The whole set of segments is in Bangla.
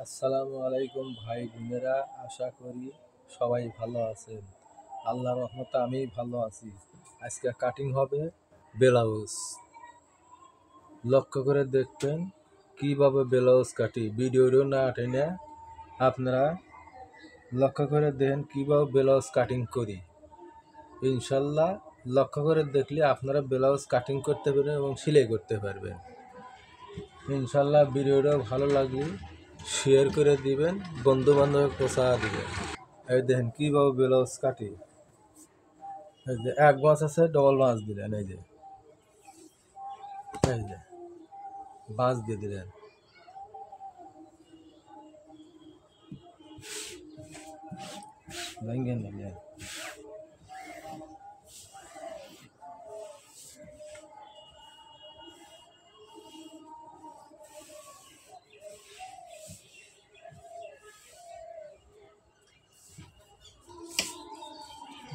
আসসালামু আলাইকুম ভাই বোনেরা, আশা করি সবাই ভালো আছেন। আল্লাহর রহমতে আমি ভালো আছি। আজকে কাটিং হবে ব্লাউজ। লক্ষ্য করে দেখবেন কিভাবে ব্লাউজ কাটি। ভিডিওটা না টেনে আপনারা লক্ষ্য করে দেখেন কিভাবে ব্লাউজ কাটিং করি। ইনশাল্লাহ লক্ষ্য করে দেখলে আপনারা ব্লাউজ কাটিং করতে পারবেন এবং সেলাই করতে পারবেন। ইনশাল্লাহ ভিডিওটা ভালো লাগলে শেয়ার করে দিবেন, বন্ধু বান্ধবের প্রচার দিবেন। এই দেখেন কীভাবে ব্লাউজ কাটি। এই যে এক মাছ আছে, ডবল মাছ দিলেন। এই যে বাঁশ দিয়ে দিলেন। ভেঙে নিলেন।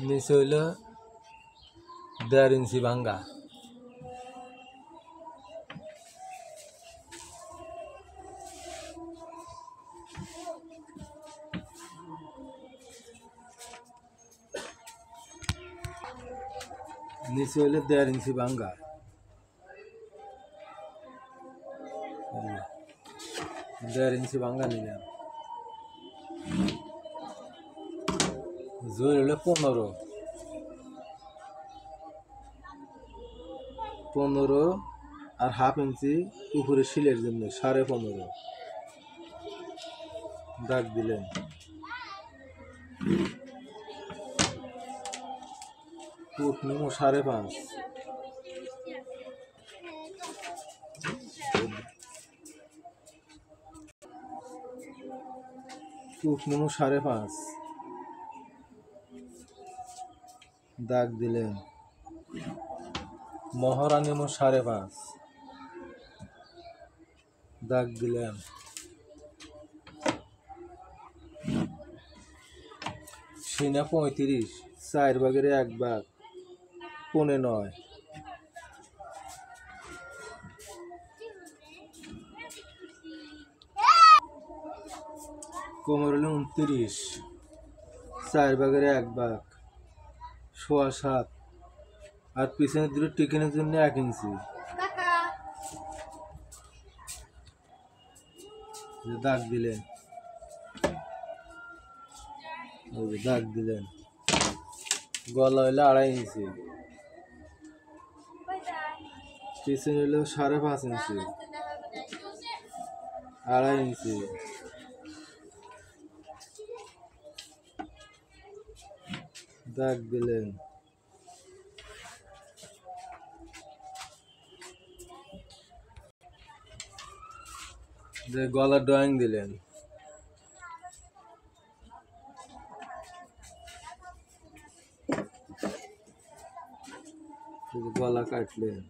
নিচে হইল 1.5 ইঞ্চি ভাঙ্গা। নিচে হইল 1.5 ইঞ্চি ভাঙ্গা। 1.5 ইঞ্চি ভাঙ্গা নিলেন। জোর হলো 15 আর হাফ ইঞ্চি উপরে শিলের জন্য 15.5 দাগ দিলেন। ফুট নেবো 5.5। ফুট নেবো 5.5 দাগ দিলেন। মহড়া নেবো 5.5 দাগ দিলেন। সিনা 35, 4 ভাগের 1 ভাগ, 9.5। কোমর হলো 29, 4 ভাগের 1 ভাগ, 7.25। আর পিছনের দুটো টিকেনের জন্য 1 ইঞ্চি দাগ দিলেন। দাগ দিলেন। গলা হইলো 2.5 ইঞ্চি, পিছনে হইলো 5.5 ইঞ্চি, 2.5 ইঞ্চি দাগ দিলেন। গলার ড্রয়িং দিলেন। গলা কাটলেন।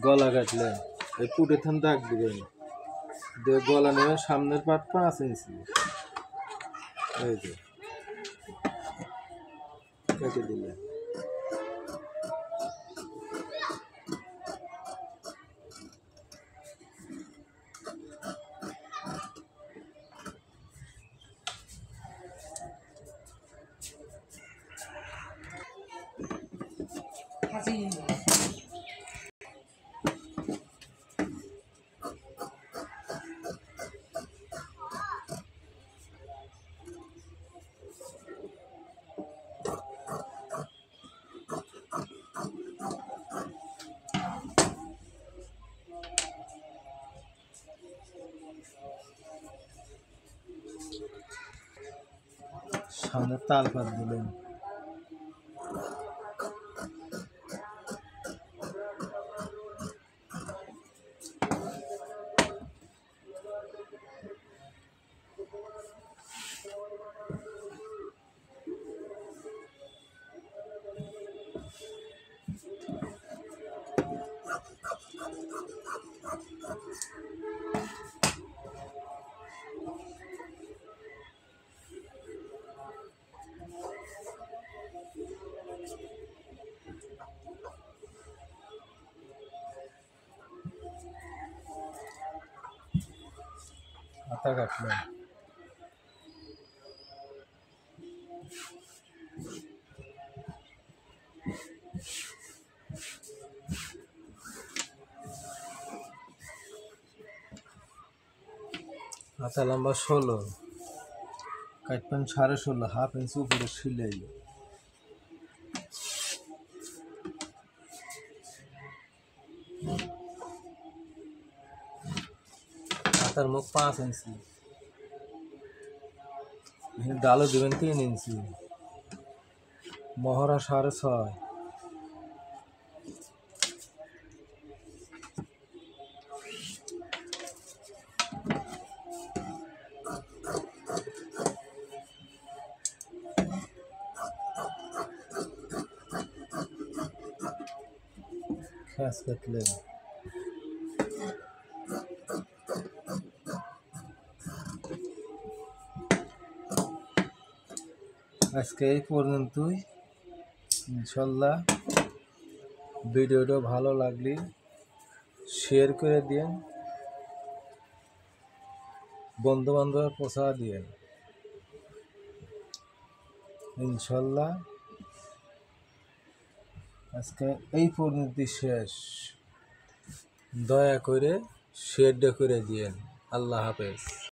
গলা কাটলেন। এই পুটে থান দাগ দিবেন। গলা নেবে সামনের পাট 5 ইঞ্চি। এই যে কেটে দিলেন। সামনে তালপাত দিলেন। আতা কাটলেন। আতা লম্বা 16, কাটবেন 16.5, হাফ ইঞ্চি উপরে সিলাই। আতার মুখ 5 ইঞ্চি, ডালও দেবেন 3 ইঞ্চি, মহড়া 6.5। খ্যাস কাটলেন। আজকে এই পর্যন্তই। ইনশাল্লাহ ভিডিওটা ভালো লাগলে শেয়ার করে দিন, বন্ধু বান্ধবের পৌঁছা দিন। ইনশাল্লাহ আজকে এই পর্যন্তই শেষ। দয়া করে শেয়ারটা করে দিন। আল্লাহ হাফেজ।